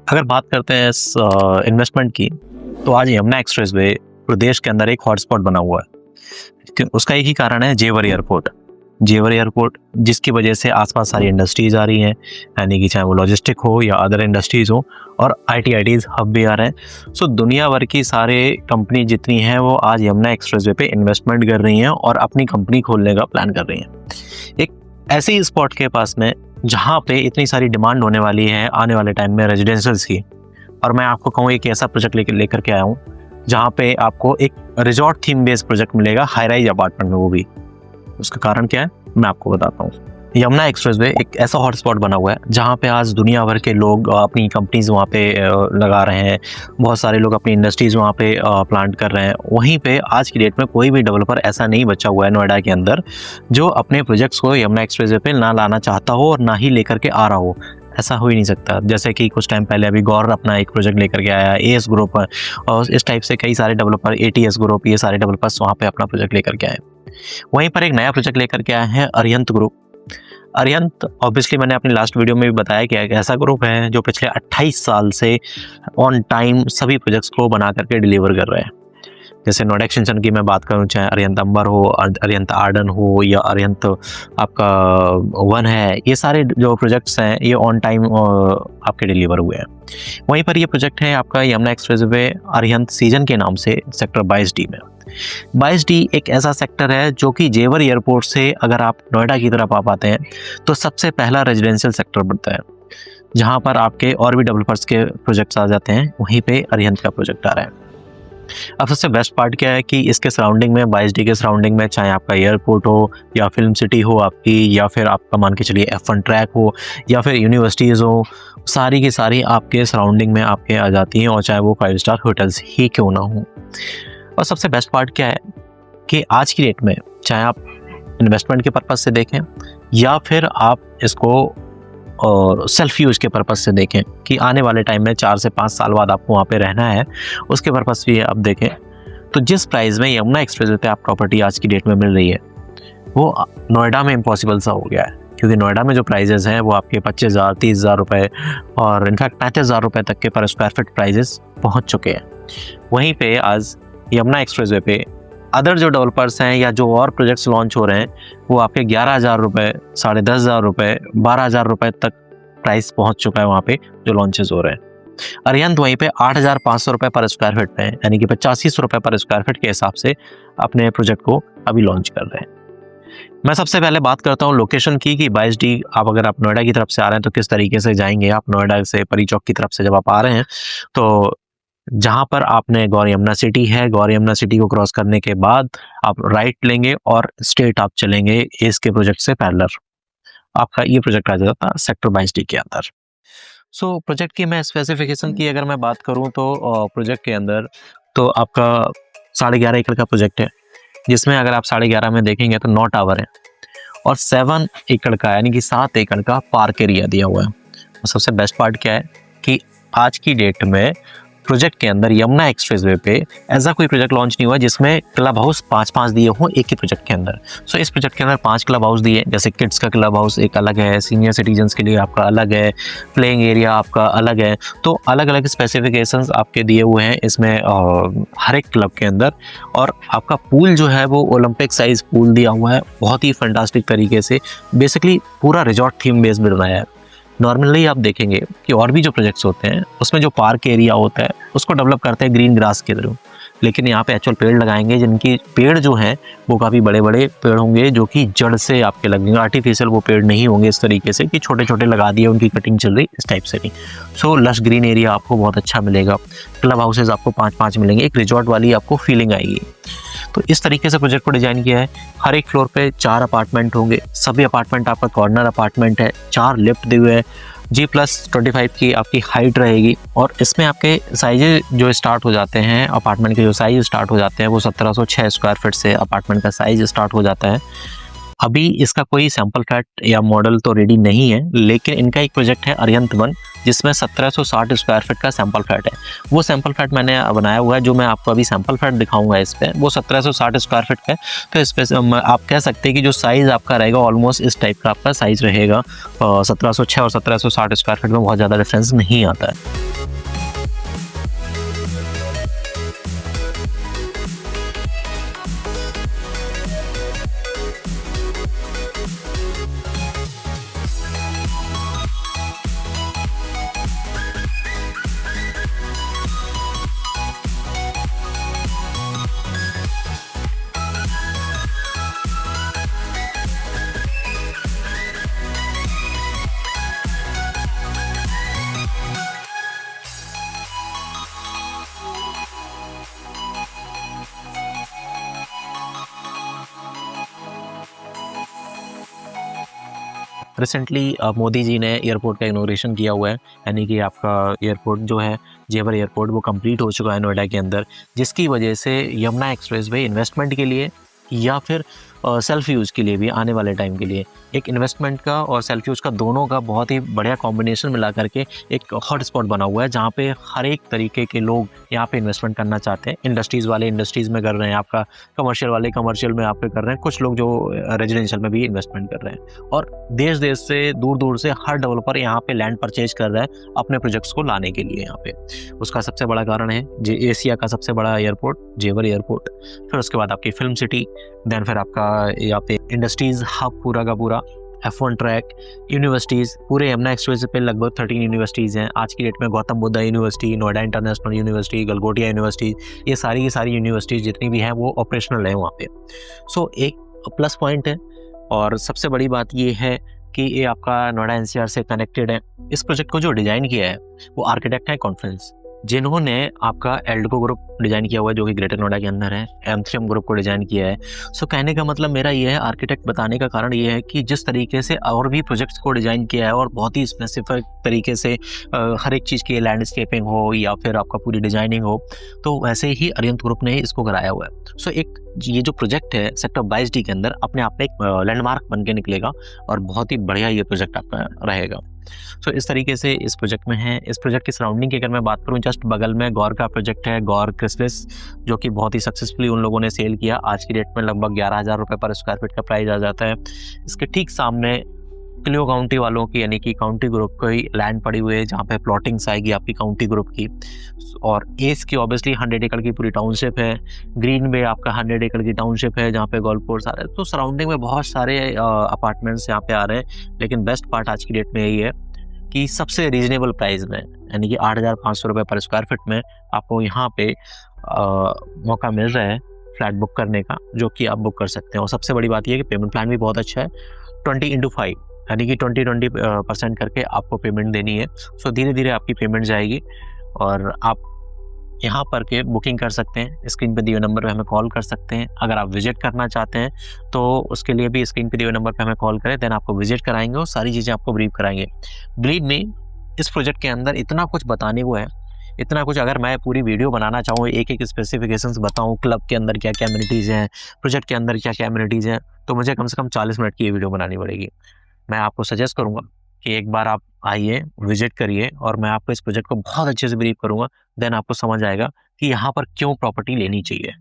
अगर बात करते हैं इस इन्वेस्टमेंट की, तो आज यमुना एक्सप्रेसवे प्रदेश के अंदर एक हॉटस्पॉट बना हुआ है। उसका एक ही कारण है, जेवर एयरपोर्ट। जेवर एयरपोर्ट जिसकी वजह से आसपास सारी इंडस्ट्रीज आ रही हैं, यानी कि चाहे वो लॉजिस्टिक हो या अदर इंडस्ट्रीज हो, और आईटीज हब भी आ रहे हैं। सो दुनिया भर की सारे कंपनी जितनी हैं वो आज यमुना एक्सप्रेसवे पे इन्वेस्टमेंट कर रही हैं और अपनी कंपनी खोलने का प्लान कर रही हैं। एक ऐसे स्पॉट के पास में जहाँ पे इतनी सारी डिमांड होने वाली है आने वाले टाइम में रेजिडेंशियल्स की। और मैं आपको कहूँ एक ऐसा प्रोजेक्ट लेकर के आया हूँ जहाँ पे आपको एक रिजॉर्ट थीम बेस्ड प्रोजेक्ट मिलेगा, हाई राइज अपार्टमेंट में, वो भी। उसका कारण क्या है मैं आपको बताता हूँ। यमुना एक्सप्रेसवे एक ऐसा हॉटस्पॉट बना हुआ है जहाँ पे आज दुनिया भर के लोग अपनी कंपनीज वहाँ पे लगा रहे हैं। बहुत सारे लोग अपनी इंडस्ट्रीज वहाँ पे प्लांट कर रहे हैं। वहीं पे आज की डेट में कोई भी डेवलपर ऐसा नहीं बचा हुआ है नोएडा के अंदर जो अपने प्रोजेक्ट्स को यमुना एक्सप्रेसवे पे ना लाना चाहता हो और ना ही लेकर के आ रहा हो। ऐसा हो ही नहीं सकता। जैसे कि कुछ टाइम पहले अभी गौर अपना एक प्रोजेक्ट लेकर के आया, एएस ग्रुप, और इस टाइप से कई सारे डेवलपर, एटीएस ग्रुप, ये सारे डेवलपर्स वहाँ पे अपना प्रोजेक्ट लेकर के आए। वहीं पर एक नया प्रोजेक्ट लेकर के आए हैं अरिहंत ग्रुप। अरिहंत ऑब्वियसली मैंने अपनी लास्ट वीडियो में भी बताया कि एक ऐसा ग्रुप है जो पिछले 28 साल से ऑन टाइम सभी प्रोजेक्ट्स को बना करके डिलीवर कर रहे हैं। जैसे नोएडा एक्सटेंशन की मैं बात करूँ, चाहे अरिहंत अंबर हो, अरिहंत आर्डन हो, या अरिहंत आपका वन है, ये सारे जो प्रोजेक्ट्स हैं ये ऑन टाइम आपके डिलीवर हुए हैं। वहीं पर ये प्रोजेक्ट है आपका यमुना एक्सप्रेसवे अरिहंत सीजन के नाम से सेक्टर 22D में। 22D एक ऐसा सेक्टर है जो कि जेवर एयरपोर्ट से अगर आप नोएडा की तरफ आ पाते हैं तो सबसे पहला रेजिडेंशियल सेक्टर बनता है, जहां पर आपके और भी डेवलपर्स के प्रोजेक्ट्स आ जाते हैं। वहीं पे अरिहंत का प्रोजेक्ट आ रहा है। अब सबसे बेस्ट पार्ट क्या है कि इसके सराउंडिंग में, 22D के सराउंडिंग में, चाहे आपका एयरपोर्ट हो या फिल्म सिटी हो आपकी, या फिर आपका मान के चलिए F1 ट्रैक हो, या फिर यूनिवर्सिटीज़ हो, सारी की सारी आपके सराउंडिंग में आपके आ जाती हैं, और चाहे वो 5 स्टार होटल्स ही क्यों ना हो। और सबसे बेस्ट पार्ट क्या है कि आज की डेट में चाहे आप इन्वेस्टमेंट के पर्पज़ से देखें या फिर आप इसको और सेल्फ यूज के पर्पज़ से देखें कि आने वाले टाइम में 4 से 5 साल बाद आपको वहाँ पे रहना है, उसके पर्पज़ भी आप देखें, तो जिस प्राइस में यमुना एक्सप्रेसवे पे आप प्रॉपर्टी आज की डेट में मिल रही है वो नोएडा में इम्पॉसिबल सा हो गया है। क्योंकि नोएडा में जो प्राइजेज़ हैं वो आपके 25,000, 30,000 रुपये और इनफैक्ट 35,000 रुपये तक के पर स्क्वायर फीट प्राइजेस पहुँच चुके हैं। वहीं पर आज यमुना एक्सप्रेसवे पे अदर जो डेवलपर्स हैं या जो और प्रोजेक्ट्स लॉन्च हो रहे हैं वो आपके 11,000 रुपये, 10,500 रुपये, 12,000 रुपये तक प्राइस पहुंच चुका है वहाँ पे जो लॉन्चेस हो रहे हैं। अरिहंत वहीं पे 8,500 रुपये पर स्क्वायर फीट में, यानी कि 85 रुपये पर स्क्वायर फीट के हिसाब से अपने प्रोजेक्ट को अभी लॉन्च कर रहे हैं। मैं सबसे पहले बात करता हूँ लोकेशन की कि 22D आप अगर आप नोएडा की तरफ से आ रहे हैं तो किस तरीके से जाएंगे। आप नोएडा से परी चौक की तरफ से जब आप आ रहे हैं तो जहाँ पर आपने गौर यमुना सिटी है, गौर यमुना सिटी को क्रॉस करने के बाद आप राइट लेंगे और स्ट्रेट आप चलेंगे इसके प्रोजेक्ट से पैरेलल। आपका ये प्रोजेक्ट आ जाता है सेक्टर 22D के अंदर। सो प्रोजेक्ट की मैं स्पेसिफिकेशन की अगर मैं बात करूँ तो प्रोजेक्ट के अंदर तो आपका 11.5 एकड़ का प्रोजेक्ट है, जिसमें अगर आप 11.5 में देखेंगे तो 9 टावर है और 7 एकड़ का, यानी कि 7 एकड़ का पार्क एरिया दिया हुआ है। और सबसे बेस्ट पार्ट क्या है कि आज की डेट में प्रोजेक्ट के अंदर यमुना एक्सप्रेसवे पे ऐसा कोई प्रोजेक्ट लॉन्च नहीं हुआ जिसमें क्लब हाउस 5-5 दिए हों एक ही प्रोजेक्ट के अंदर। सो इस प्रोजेक्ट के अंदर 5 क्लब हाउस दिए, जैसे किड्स का क्लब हाउस एक अलग है, सीनियर सिटीजन्स के लिए आपका अलग है, प्लेइंग एरिया आपका अलग है। तो अलग अलग स्पेसिफिकेशंस आपके दिए हुए हैं इसमें हर एक क्लब के अंदर। और आपका पूल जो है वो ओलंपिक साइज पूल दिया हुआ है, बहुत ही फैंटास्टिक तरीके से। बेसिकली पूरा रिजॉर्ट थीम बेस्ड मिल रहा है। नॉर्मली आप देखेंगे कि और भी जो प्रोजेक्ट्स होते हैं उसमें जो पार्क एरिया होता है उसको डेवलप करते हैं ग्रीन ग्रास के थ्रू, लेकिन यहाँ पे एक्चुअल पेड़ लगाएंगे, जिनकी पेड़ जो हैं वो काफ़ी बड़े बड़े पेड़ होंगे जो कि जड़ से आपके लगेंगे। आर्टिफिशियल वो पेड़ नहीं होंगे इस तरीके से कि छोटे छोटे लगा दिए उनकी कटिंग चल रही, इस टाइप से नहीं। सो लश ग्रीन एरिया आपको बहुत अच्छा मिलेगा। क्लब हाउसेज आपको 5-5 मिलेंगे, एक रिजॉर्ट वाली आपको फीलिंग आएगी। तो इस तरीके से प्रोजेक्ट को डिजाइन किया है। हर एक फ्लोर पे 4 अपार्टमेंट होंगे, सभी अपार्टमेंट आपका कॉर्नर अपार्टमेंट है, 4 लिफ्ट दिए हुए हैं, G+25 की आपकी हाइट रहेगी। और इसमें आपके साइज जो स्टार्ट हो जाते हैं, अपार्टमेंट के जो साइज स्टार्ट हो जाते हैं वो 1706 स्क्वायर फीट से अपार्टमेंट का साइज स्टार्ट हो जाता है। अभी इसका कोई सैंपल फ्लैट या मॉडल तो रेडी नहीं है, लेकिन इनका एक प्रोजेक्ट है अरिहंत वन जिसमें 1760 स्क्वायर फीट का सैंपल फ्लैट है। वो सैंपल फ्लैट मैंने बनाया हुआ है, जो मैं आपको अभी सैंपल फ्लैट दिखाऊंगा इस पे, वो 1760 स्क्वायर फीट का है। तो इस पे आप कह सकते हैं कि जो साइज़ आपका रहेगा ऑलमोस्ट इस टाइप का आपका साइज़ रहेगा। 1706 और 1760 स्क्वायर फीट में बहुत ज़्यादा डिफरेंस नहीं आता है। रिसेंटली मोदी जी ने एयरपोर्ट का इनॉग्रेशन किया हुआ है, यानी कि आपका एयरपोर्ट जो है जेवर एयरपोर्ट वो कंप्लीट हो चुका है नोएडा के अंदर, जिसकी वजह से यमुना एक्सप्रेसवे इन्वेस्टमेंट के लिए या फिर सेल्फ यूज़ के लिए भी आने वाले टाइम के लिए एक इन्वेस्टमेंट का और सेल्फ यूज़ का दोनों का बहुत ही बढ़िया कॉम्बिनेशन मिला करके एक हॉट स्पॉट बना हुआ है, जहाँ पे हर एक तरीके के लोग यहाँ पे इन्वेस्टमेंट करना चाहते हैं। इंडस्ट्रीज़ वाले इंडस्ट्रीज़ में कर रहे हैं, आपका कमर्शियल वाले कमर्शियल में आप पे कर रहे हैं, कुछ लोग जो रेजिडेंशियल में भी इन्वेस्टमेंट कर रहे हैं, और देश देश से दूर दूर से हर डेवलपर यहाँ पे लैंड परचेज कर रहा है अपने प्रोजेक्ट्स को लाने के लिए यहाँ पे। उसका सबसे बड़ा कारण है एशिया का सबसे बड़ा एयरपोर्ट जेवर एयरपोर्ट, फिर उसके बाद आपकी फिल्म सिटी, देन फिर आपका यहाँ पे इंडस्ट्रीज हब पूरा का पूरा, F1 ट्रैक, यूनिवर्सिटीज़, पूरे यमुना एक्सप्रेस पे लगभग 13 यूनिवर्सिटीज़ हैं आज की डेट में। Gautam Buddha university, Noida international university, Galgotia university, ये सारी की सारी यूनिवर्सिटीज़ जितनी भी हैं वो ऑपरेशनल है वहाँ पे। सो एक प्लस पॉइंट है, और सबसे बड़ी बात ये है कि ये आपका नोएडा NCR से कनेक्टेड है। इस प्रोजेक्ट को जो डिज़ाइन किया है वो आर्किटेक्ट है कॉन्फ्रेंस, जिन्होंने आपका एल्डको ग्रुप डिज़ाइन किया हुआ है जो कि ग्रेटर नोएडा के अंदर है, M3M ग्रुप को डिज़ाइन किया है। सो कहने का मतलब मेरा ये है, आर्किटेक्ट बताने का कारण ये है कि जिस तरीके से और भी प्रोजेक्ट्स को डिज़ाइन किया है और बहुत ही स्पेसिफिक तरीके से हर एक चीज़ की लैंडस्केपिंग हो या फिर आपका पूरी डिज़ाइनिंग हो, तो वैसे ही अरिहंत ग्रुप ने इसको कराया हुआ है। सो एक ये जो प्रोजेक्ट है सेक्टर 22D के अंदर अपने आप में एक लैंडमार्क बन के निकलेगा और बहुत ही बढ़िया ये प्रोजेक्ट आपका रहेगा। सो इस तरीके से इस प्रोजेक्ट में है। इस प्रोजेक्ट की सराउंडिंग की अगर मैं बात करूं, जस्ट बगल में गौर का प्रोजेक्ट है, गौर क्रिस्टस, जो कि बहुत ही सक्सेसफुली उन लोगों ने सेल किया। आज की डेट में लगभग 11,000 रुपये पर स्क्वायर फीट का प्राइस आ जाता है। इसके ठीक सामने क्लियो काउंटी वालों की यानी कि काउंटी ग्रुप की लैंड पड़ी हुई है, जहाँ पे प्लॉटिंग्स आएगी आपकी काउंटी ग्रुप की, और एस की ऑब्वियसली 100 एकड़ की पूरी टाउनशिप है। ग्रीन बे आपका 100 एकड़ की टाउनशिप है, जहाँ पे गोल्फ कोर्स आ रहे हैं। तो सराउंडिंग में बहुत सारे अपार्टमेंट्स यहाँ पे आ रहे हैं, लेकिन बेस्ट पार्ट आज की डेट में यही है कि सबसे रीजनेबल प्राइस में, यानी कि 8,500 रुपये पर स्क्वायर फीट में आपको यहाँ पे मौका मिल रहा है फ्लैट बुक करने का, जो कि आप बुक कर सकते हैं। और सबसे बड़ी बात यह है कि पेमेंट प्लान भी बहुत अच्छा है, 20x5, यानी कि 20% करके आपको पेमेंट देनी है। सो धीरे धीरे आपकी पेमेंट जाएगी और आप यहाँ पर के बुकिंग कर सकते हैं। स्क्रीन पे दिए हुए नंबर पे हमें कॉल कर सकते हैं। अगर आप विजिट करना चाहते हैं तो उसके लिए भी स्क्रीन पे दिए हुए नंबर पे हमें कॉल करें, देन आपको विजिट कराएंगे और सारी चीज़ें आपको ब्रीफ कराएंगे। बिलीव मी, इस प्रोजेक्ट के अंदर इतना कुछ बताने को है, इतना कुछ। अगर मैं पूरी वीडियो बनाना चाहूँ, एक एक स्पेसिफिकेशंस बताऊँ, क्लब के अंदर क्या क्या एमिनिटीज़ हैं, प्रोजेक्ट के अंदर क्या क्या एमिनिटीज़ हैं, तो मुझे कम से कम 40 मिनट की ये वीडियो बनानी पड़ेगी। मैं आपको सजेस्ट करूँगा कि एक बार आप आइए, विजिट करिए, और मैं आपको इस प्रोजेक्ट को बहुत अच्छे से ब्रीफ करूँगा। देन आपको समझ आएगा कि यहाँ पर क्यों प्रॉपर्टी लेनी चाहिए।